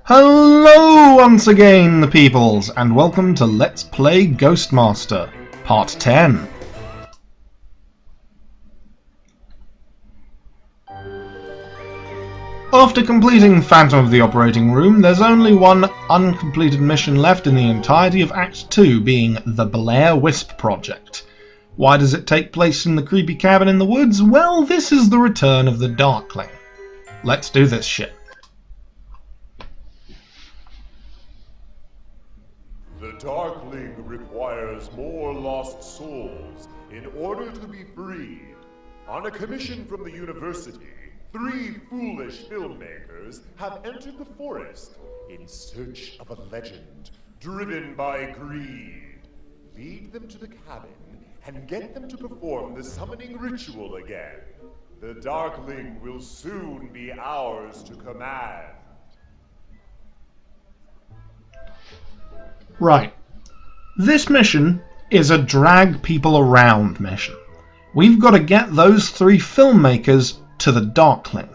Hello once again, the peoples, and welcome to Let's Play Ghostmaster, Part 10. After completing Phantom of the Operating Room, there's only one uncompleted mission left in the entirety of Act 2, being the Blair Wisp Project. Why does it take place in the creepy cabin in the woods? Well, this is the return of the Darkling. Let's do this shit. The Darkling requires more lost souls in order to be freed. On a commission from the university, 3 foolish filmmakers have entered the forest in search of a legend driven by greed. Lead them to the cabin and get them to perform the summoning ritual again. The Darkling will soon be ours to command. Right. This mission is a drag people around mission. We've got to get those 3 filmmakers to the Darkling.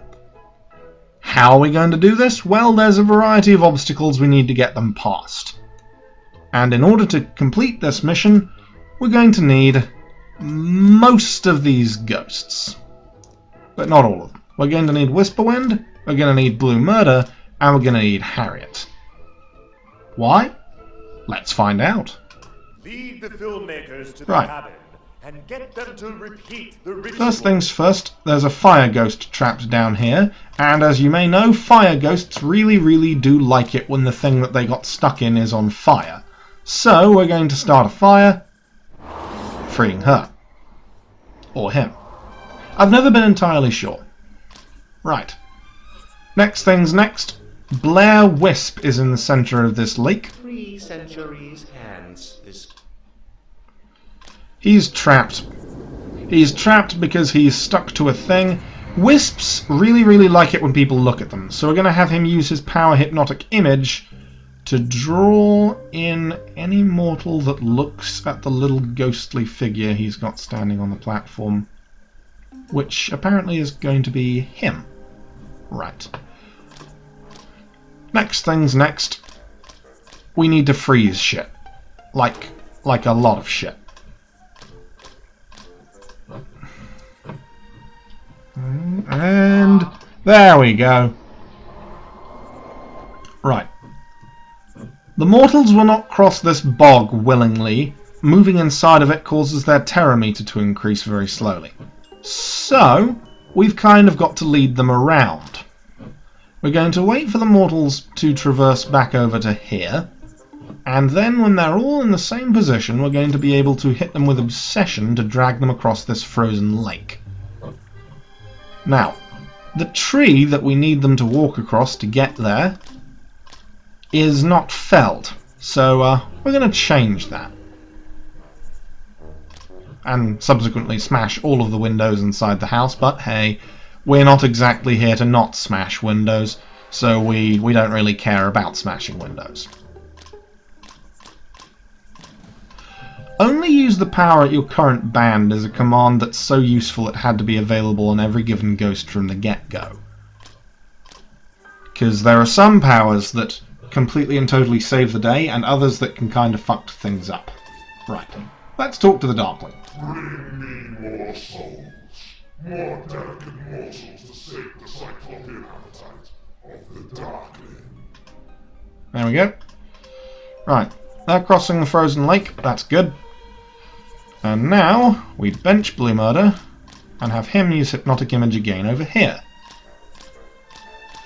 How are we going to do this? Well, there's a variety of obstacles we need to get them past. And in order to complete this mission, we're going to need most of these ghosts. But not all of them. We're going to need Whisperwind, we're going to need Blue Murder, and we're going to need Harriet. Why? Let's find out. Lead the filmmakers to the cabin and get them to repeat the ritual. First things first, there's a fire ghost trapped down here, and as you may know, fire ghosts really do like it when the thing that they got stuck in is on fire. So we're going to start a fire, freeing her. Or him. I've never been entirely sure. Right. Next things next. Blair Wisp is in the centre of this lake. 3 centuries hence this. He's trapped. He's trapped because he's stuck to a thing. Wisps really like it when people look at them, so we're going to have him use his power hypnotic image to draw in any mortal that looks at the little ghostly figure he's got standing on the platform, which apparently is going to be him. Right. Next things next. We need to freeze shit. Like a lot of shit. And there we go. Right. The mortals will not cross this bog willingly. Moving inside of it causes their terror meter to increase very slowly. So, we've kind of got to lead them around. We're going to wait for the mortals to traverse back over to here, and then when they're all in the same position, we're going to be able to hit them with Obsession to drag them across this frozen lake. Now, the tree that we need them to walk across to get there is not felled, so we're going to change that. And subsequently smash all of the windows inside the house, but hey, we're not exactly here to not smash windows, so we don't really care about smashing windows. Only use the power at your current band is a command that's so useful it had to be available on every given ghost from the get-go. Because there are some powers that completely and totally save the day, and others that can kind of fuck things up. Right, let's talk to the Darkling. Bring me more souls. More delicate morsels to sate the cyclopean appetite of the Darkling. There we go. Right, they're crossing the frozen lake, that's good. And now, we bench Blue Murder, and have him use Hypnotic Image again over here.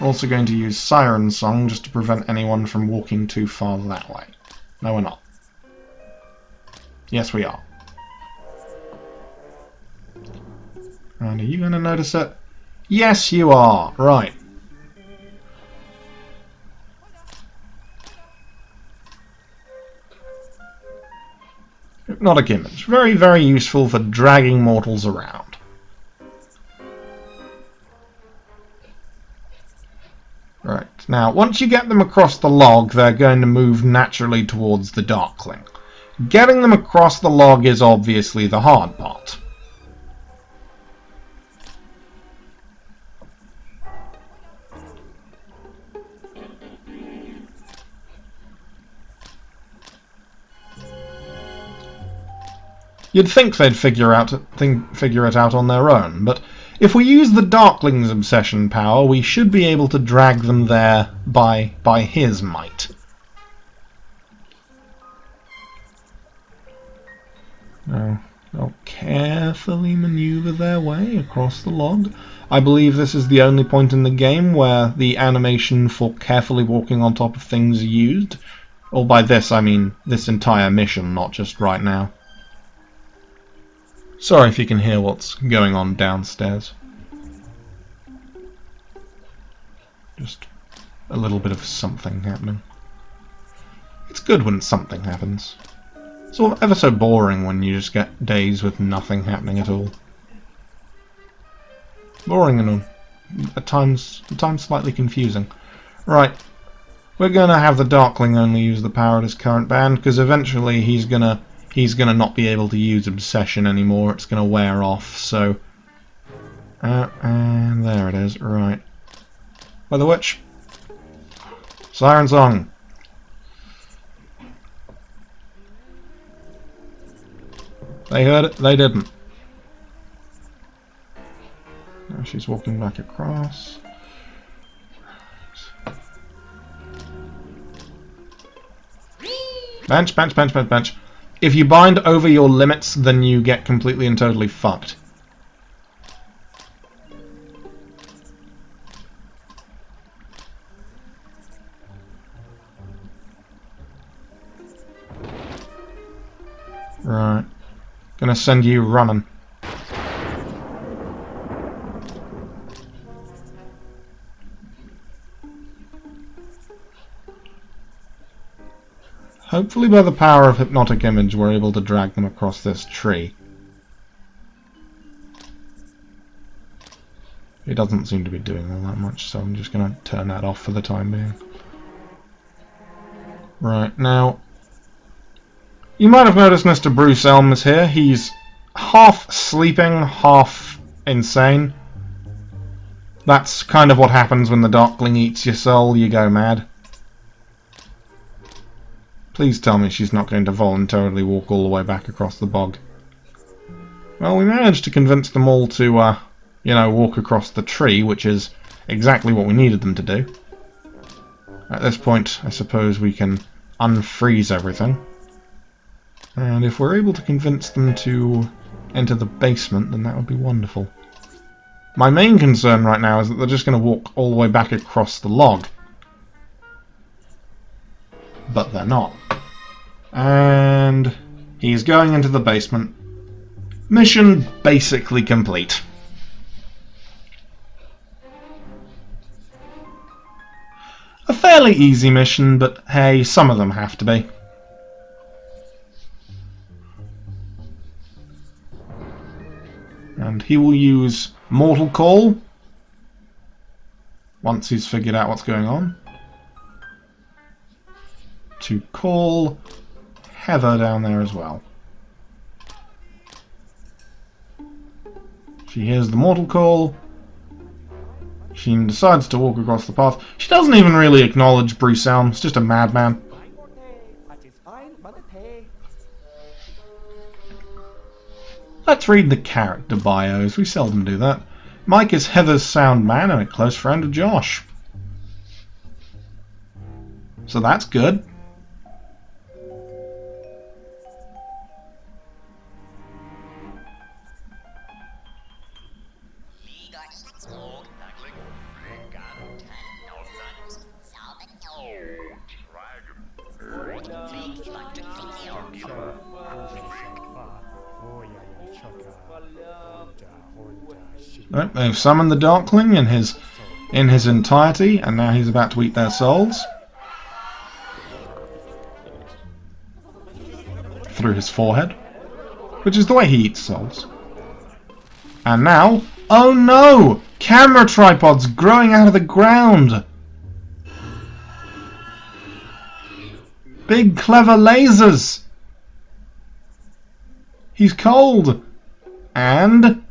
We're also going to use Siren Song just to prevent anyone from walking too far that way. No, we're not. Yes, we are. And are you going to notice it? Yes, you are. Right. Hypnotic Image. Very useful for dragging mortals around. Right. Now, once you get them across the log, they're going to move naturally towards the Darkling. Getting them across the log is obviously the hard part. You'd think they'd figure it out on their own, but if we use the Darkling's obsession power, we should be able to drag them there by his might. Now, they'll carefully maneuver their way across the log. I believe this is the only point in the game where the animation for carefully walking on top of things are used. Or by this, I mean this entire mission, not just right now. Sorry if you can hear what's going on downstairs. Just a little bit of something happening. It's good when something happens. It's all ever so boring when you just get days with nothing happening at all. Boring and at times slightly confusing. Right, we're gonna have the Darkling only use the power at his current band, because eventually he's gonna not be able to use obsession anymore. It's gonna wear off. So, and there it is. Right, by the witch. Siren song. They heard it. They didn't. Now she's walking back across. Bench, bench, bench, bench, bench. If you bind over your limits, then you get completely and totally fucked. Right. Gonna send you running. Hopefully by the power of Hypnotic Image we're able to drag them across this tree. It doesn't seem to be doing all that much, so I'm just going to turn that off for the time being. Right, now, you might have noticed Mr. Bruce Elm is here. He's half sleeping, half insane. That's kind of what happens when the Darkling eats your soul, you go mad. Please tell me she's not going to voluntarily walk all the way back across the bog. Well, we managed to convince them all to, you know, walk across the tree, which is exactly what we needed them to do. At this point, I suppose we can unfreeze everything. And if we're able to convince them to enter the basement, then that would be wonderful. My main concern right now is that they're just going to walk all the way back across the log. But they're not. And he's going into the basement. Mission basically complete. A fairly easy mission, but hey, some of them have to be. And he will use Mortal Call once he's figured out what's going on, to call Heather down there as well. She hears the Mortal Call. She decides to walk across the path. She doesn't even really acknowledge Bruce Elm. It's just a madman. Let's read the character bios. We seldom do that. Mike is Heather's sound man and a close friend of Josh. So that's good. Right, they've summoned the Darkling in his entirety, and now he's about to eat their souls. Through his forehead. Which is the way he eats souls. And now... oh no! Camera tripods growing out of the ground! Big clever lasers! He's cold! And...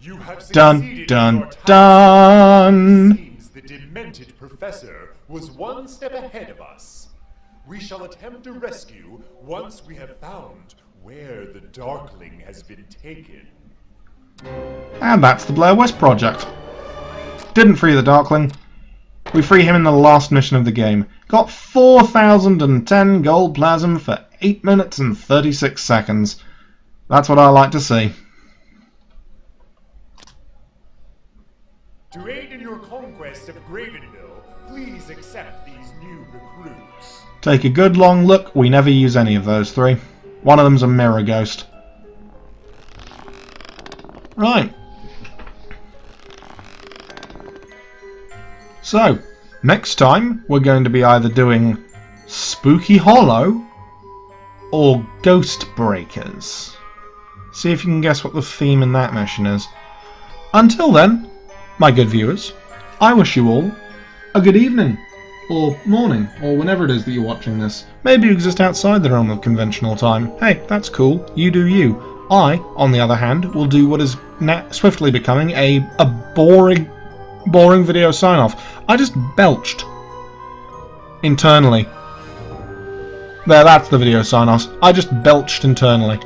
You have dun succeeded dun in your task. dun! Seems the demented professor was one step ahead of us. we shall attempt a rescue once we have found where the Darkling has been taken. And that's the Blair West Project. Didn't free the Darkling. We free him in the last mission of the game. Got 4,010 gold plasm for 8 minutes and 36 seconds. That's what I like to see. To aid in your conquest of Gravenville, please accept these new recruits. Take a good long look. We never use any of those three. One of them's a mirror ghost. Right. So, next time we're going to be either doing Spooky Hollow or Ghost Breakers. See if you can guess what the theme in that mission is. Until then, my good viewers, I wish you all a good evening, or morning, or whenever it is that you're watching this. Maybe you exist outside the realm of conventional time. Hey, that's cool. You do you. I, on the other hand, will do what is swiftly becoming a boring video sign-off. I just belched internally. There, that's the video sign-off. I just belched internally.